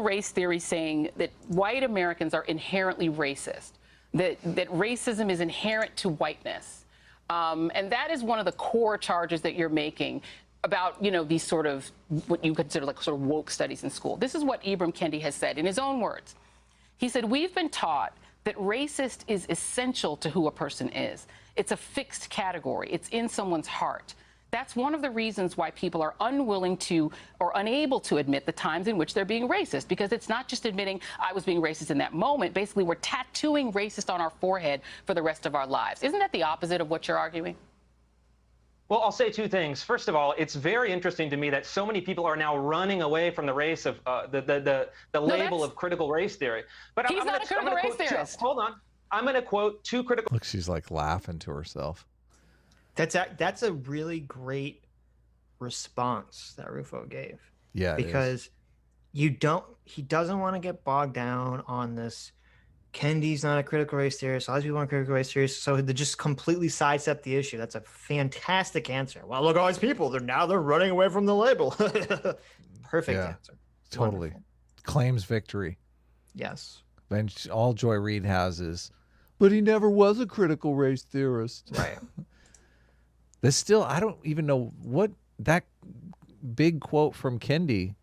race theory saying that white Americans are inherently racist, that racism is inherent to whiteness. And that is one of the core charges that you're making about, you know, these sort of what you consider like sort of woke studies in school. This is what Ibram Kendi has said in his own words. He said, "We've been taught that racist is essential to who a person is. It's a fixed category. It's in someone's heart. That's one of the reasons why people are unwilling to or unable to admit the times in which they're being racist, because it's not just admitting I was being racist in that moment. Basically, we're tattooing racist on our forehead for the rest of our lives." Isn't that the opposite of what you're arguing? Well, I'll say two things. First of all, it's very interesting to me that so many people are now running away from the race of the label of critical race theory. But he's not a critical race theorist. Hold on. I'm going to quote two critical. Look, she's like laughing to herself. That's a really great response that Rufo gave. Yeah, because he doesn't want to get bogged down on this. Kendi's not a critical race theorist. All these people aren't critical race theorists. So they just completely sidestep the issue. That's a fantastic answer. Well, look, all these people, they're running away from the label. Perfect answer. Totally. Wonderful. Claims victory. Yes. And all Joy Reid has is, but he never was a critical race theorist. Right. There's still, I don't even know what that big quote from Kendi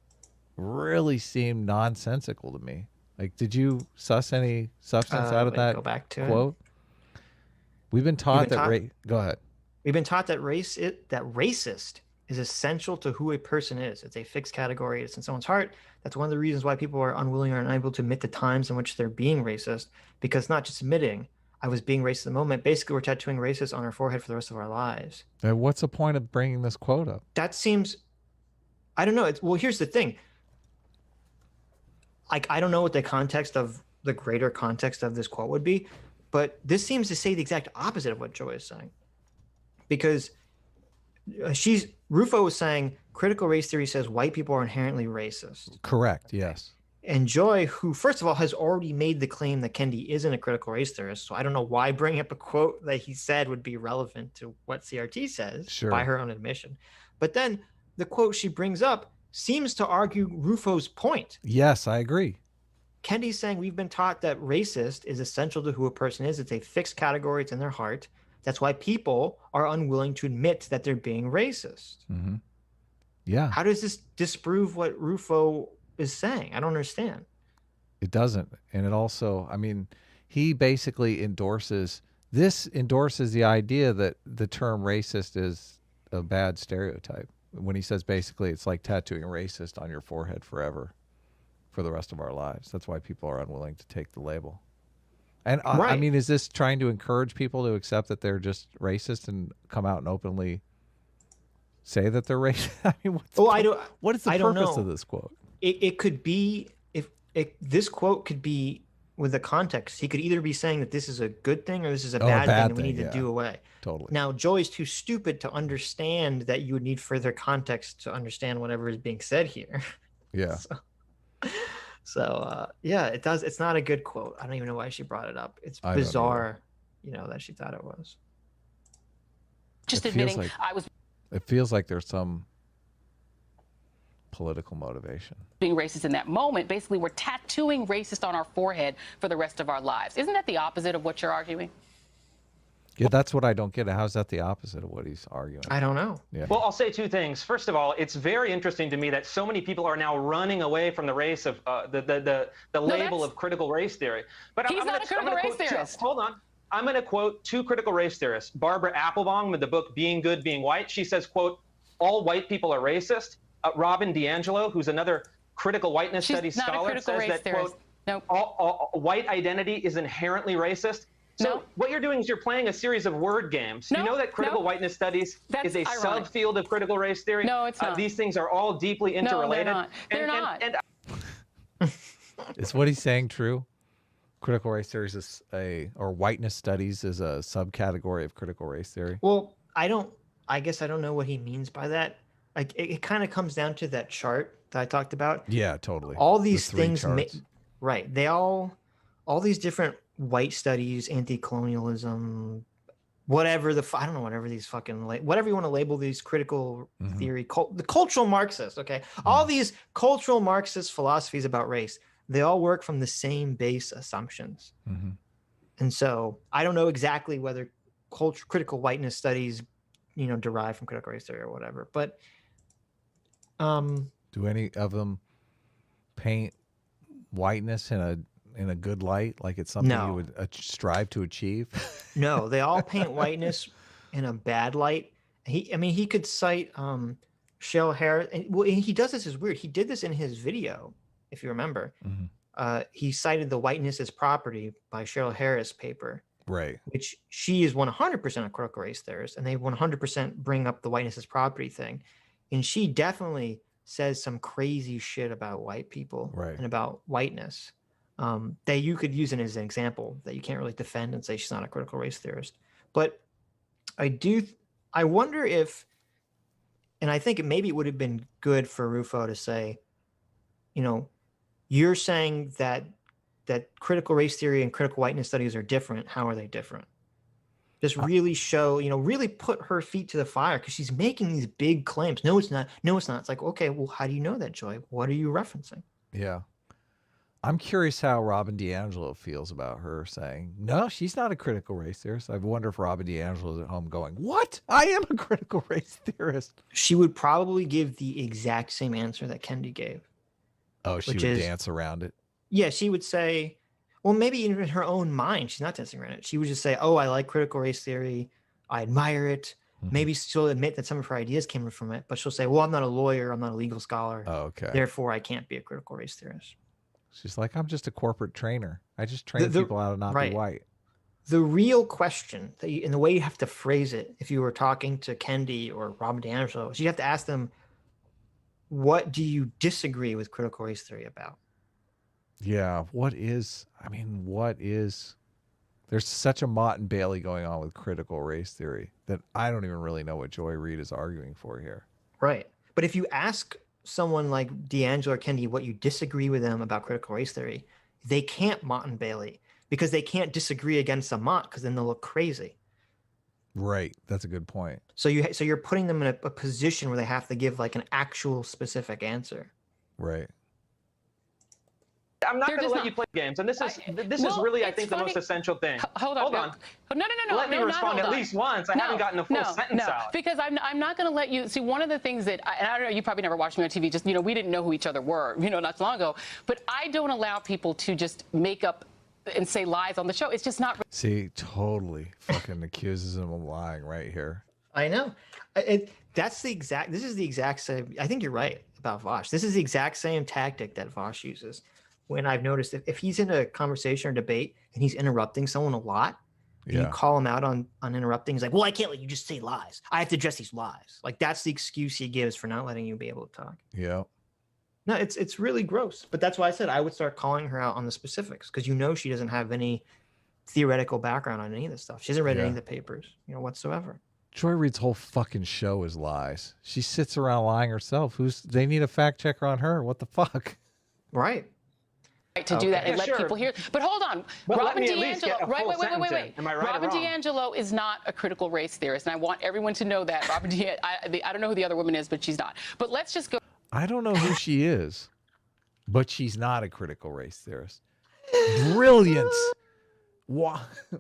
really seemed nonsensical to me. Like, did you suss any substance out of that go back to quote? We've been taught that. Go ahead. We've been taught that racist is essential to who a person is. It's a fixed category. It's in someone's heart. That's one of the reasons why people are unwilling or unable to admit the times in which they're being racist, because not just admitting I was being racist at the moment. Basically, we're tattooing racist on our forehead for the rest of our lives. And what's the point of bringing this quote up? That seems, I don't know. Well, here's the thing. Like, I don't know what the greater context of this quote would be, but this seems to say the exact opposite of what Joy is saying. Because Rufo was saying critical race theory says white people are inherently racist. Correct, yes. And Joy, who, first of all, has already made the claim that Kendi isn't a critical race theorist, so I don't know why bringing up a quote that he said would be relevant to what CRT says, by her own admission. But then the quote she brings up seems to argue Rufo's point. Yes, I agree. Kendi's saying we've been taught that racist is essential to who a person is. It's a fixed category. It's in their heart. That's why people are unwilling to admit that they're being racist. Mm-hmm. Yeah. How does this disprove what Rufo is saying? I don't understand. It doesn't. And it also, I mean, he basically endorses the idea that the term racist is a bad stereotype. When he says basically it's like tattooing racist on your forehead forever for the rest of our lives. That's why people are unwilling to take the label. And I mean, is this trying to encourage people to accept that they're just racist and come out and openly say that they're racist? I mean, what is the purpose of this quote? It could be, this quote could be with the context. He could either be saying that this is a good thing or this is a bad thing that we need to do away. Totally. Now, Joy's too stupid to understand that you would need further context to understand whatever is being said here. Yeah. So yeah, it does. It's not a good quote. I don't even know why she brought it up. It's bizarre, that she thought it was. Just admitting It feels like there's some political motivation. Being racist in that moment, basically, we're tattooing racist on our forehead for the rest of our lives. Isn't that the opposite of what you're arguing? Yeah, that's what I don't get. How's that the opposite of what he's arguing? I don't know. Yeah. Well, I'll say two things. First of all, it's very interesting to me that so many people are now running away from the race of the label of critical race theory. But he's not a critical race theorist. Hold on. I'm going to quote two critical race theorists. Barbara Applebaum with the book Being Good, Being White. She says, quote, all white people are racist. Robin DiAngelo, who's another critical whiteness studies scholar, says that, quote, all white identity is inherently racist. So what you're doing is you're playing a series of word games. You know that critical whiteness studies is a subfield of critical race theory? No, it's not. These things are all deeply interrelated. No, they're not. Is what he's saying true? Critical race theory is or whiteness studies is a subcategory of critical race theory? Well, I guess I don't know what he means by that. Like, it kind of comes down to that chart that I talked about. Yeah, totally. All these things, they all these different white studies, anti-colonialism, whatever I don't know, whatever these fucking whatever you want to label these critical theory, the cultural Marxists. Okay, all these cultural Marxist philosophies about race, they all work from the same base assumptions. And so I don't know exactly whether critical whiteness studies, derive from critical race theory or whatever, but do any of them paint whiteness in a good light, like it's something you would strive to achieve? No, they all paint whiteness in a bad light. He could cite Cheryl Harris. And he does this is weird. He did this in his video, if you remember. He cited the Whiteness is Property by Cheryl Harris paper, right? Which she is 100% a critical race theorist, and they 100% bring up the whiteness is property thing. And she definitely says some crazy shit about white people and about whiteness that you could use as an example that you can't really defend and say she's not a critical race theorist. But I wonder if, and I think maybe it would have been good for Rufo to say, you're saying that critical race theory and critical whiteness studies are different. How are they different? Just really show, really put her feet to the fire, because she's making these big claims. No, it's not. No, it's not. It's like, okay, well, how do you know that, Joy? What are you referencing? Yeah. I'm curious how Robin DiAngelo feels about her saying, no, she's not a critical race theorist. I wonder if Robin DiAngelo's at home going, what? I am a critical race theorist. She would probably give the exact same answer that Kendi gave. Oh, she would dance around it? Yeah, she would say, well, maybe in her own mind, she's not dancing around it. She would just say, oh, I like critical race theory. I admire it. Maybe she'll admit that some of her ideas came from it, but she'll say, well, I'm not a lawyer. I'm not a legal scholar. Oh, okay. Therefore, I can't be a critical race theorist. She's like, I'm just a corporate trainer. I just train people how to not be white. The real question, and the way you have to phrase it, if you were talking to Kendi or Robin DiAngelo, is you have to ask them, what do you disagree with critical race theory about? Yeah, there's such a Mott and Bailey going on with critical race theory that I don't even really know what Joy Reid is arguing for here. Right. But if you ask someone like DiAngelo or Kendi what you disagree with them about critical race theory, they can't Mott and Bailey, because they can't disagree against a Mott, because then they'll look crazy. Right. That's a good point. So you're putting them in a position where they have to give like an actual specific answer. Right. I'm not going to let you play games, and this is really, I think, the most essential thing. Hold on. No. Let me respond at least once. I haven't gotten a full sentence out. Because I'm not going to let you see. One of the things that, and I don't know, you probably never watched me on TV. Just we didn't know who each other were, not so long ago. But I don't allow people to just make up and say lies on the show. It's just not. See, totally fucking accuses him of lying right here. I know. This is the exact same. I think you're right about Vosh. This is the exact same tactic that Vosh uses. When I've noticed if he's in a conversation or debate and he's interrupting someone a lot, and you call him out on interrupting, he's like, well, I can't let you just say lies. I have to address these lies. Like, that's the excuse he gives for not letting you be able to talk. Yeah. No, it's really gross. But that's why I said I would start calling her out on the specifics, because she doesn't have any theoretical background on any of this stuff. She hasn't read any of the papers, whatsoever. Joy Reid's whole fucking show is lies. She sits around lying herself. They need a fact checker on her. What the fuck? Right. To do that and let people hear. But hold on, well, Robin DiAngelo. Wait. Am I right Robin DiAngelo is not a critical race theorist, and I want everyone to know that. Robin I don't know who the other woman is, but she's not. But let's just go. I don't know who she is, but she's not a critical race theorist. Brilliant,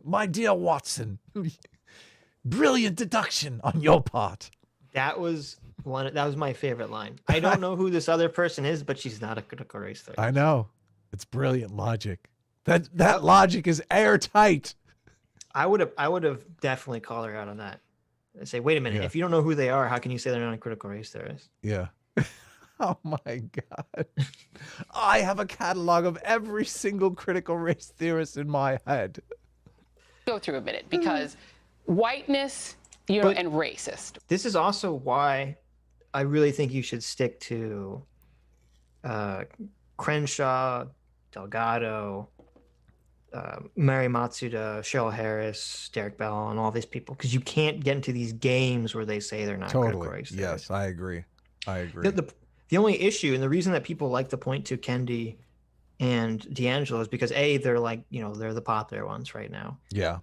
my dear Watson. Brilliant deduction on your part. That was my favorite line. I don't know who this other person is, but she's not a critical race theorist. I know. It's brilliant logic. That logic is airtight. I would have definitely called her out on that. And say, wait a minute, if you don't know who they are, how can you say they're not a critical race theorist? Yeah. Oh my God. I have a catalog of every single critical race theorist in my head. Go through a minute, because whiteness, and racist. This is also why I really think you should stick to Crenshaw, Delgado, Mary Matsuda, Cheryl Harris, Derek Bell, and all these people, because you can't get into these games where they say they're not critical race theorists. Yes, I agree. The only issue, and the reason that people like to point to Kendi and DiAngelo, is because they're like, they're the popular ones right now. Yeah.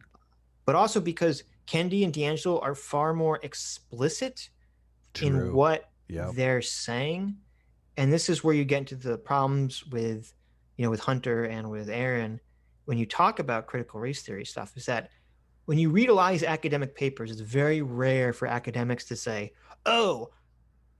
But also because Kendi and D'Angelo are far more explicit in True. what Yep. they're saying. And this is where you get into the problems with, with Hunter and with Aaron. When you talk about critical race theory stuff, is that when you read a lot of these academic papers, it's very rare for academics to say, oh,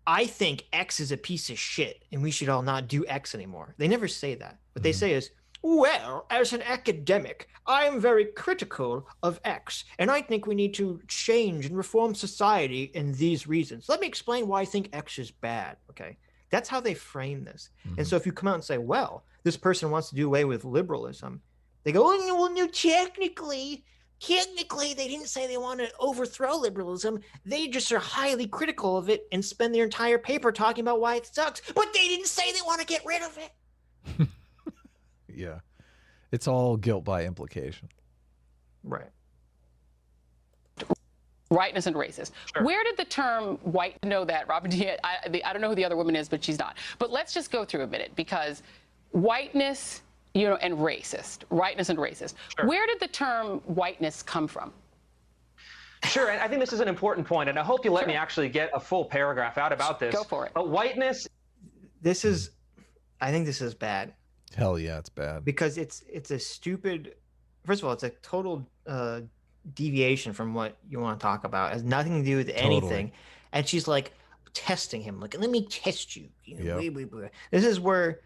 I think X is a piece of shit and we should all not do X anymore. They never say that. What they say is, well, as an academic, I am very critical of X, and I think we need to change and reform society in these reasons. Let me explain why I think X is bad, okay? That's how they frame this. And so if you come out and say, well, this person wants to do away with liberalism, they go, oh, well, no, technically, they didn't say they want to overthrow liberalism. They just are highly critical of it and spend their entire paper talking about why it sucks. But they didn't say they want to get rid of it. Yeah. It's all guilt by implication. Right. Whiteness and racist. Sure. Where did the term white, know that, Robin? I don't know who the other woman is, but she's not. But let's just go through a minute, because whiteness, and racist, whiteness and racist. Sure. Where did the term whiteness come from? Sure, and I think this is an important point, and I hope you let me actually get a full paragraph out about this. Go for it. Whiteness. I think this is bad. Hell yeah, it's bad. Because it's a stupid, first of all, it's a total deviation from what you want to talk about. It has nothing to do with anything. And she's like testing him, like, let me test you. This is where,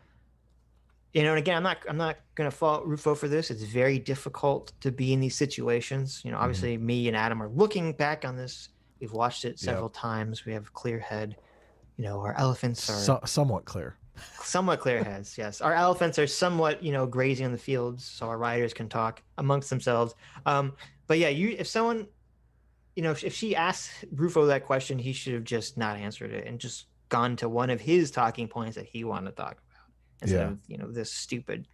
and again, I'm not gonna fault Rufo for this. It's very difficult to be in these situations. Obviously me and Adam are looking back on this. We've watched it several times. We have a clear head. Our elephants are somewhat clear. Somewhat clear heads, yes. Our elephants are somewhat, grazing on the fields, so our riders can talk amongst themselves. But yeah, if someone, if she asked Rufo that question, he should have just not answered it and just gone to one of his talking points that he wanted to talk about instead of, this stupid.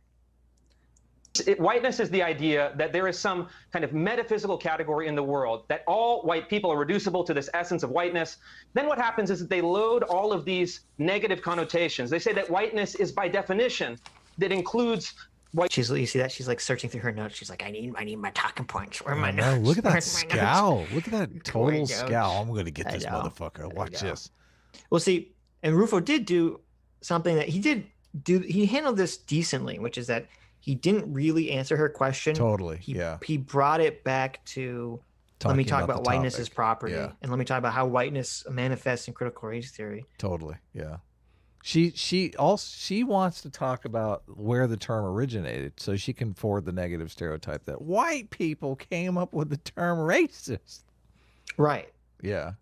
Whiteness is the idea that there is some kind of metaphysical category in the world, that all white people are reducible to this essence of whiteness. Then what happens is that they load all of these negative connotations. They say that whiteness is by definition that includes white. You see that? She's like searching through her notes. She's like, I need my talking points. Where are my notes? Look at that scowl. Look at that total scowl. I'm going to get this motherfucker. Watch this. Well, see, and Rufo did do something that he handled this decently, which is that he didn't really answer her question. Totally. He brought it back to let me talk about whiteness as property, and let me talk about how whiteness manifests in critical race theory. Totally. Yeah. She wants to talk about where the term originated, so she can forward the negative stereotype that white people came up with the term racist. Right. Yeah.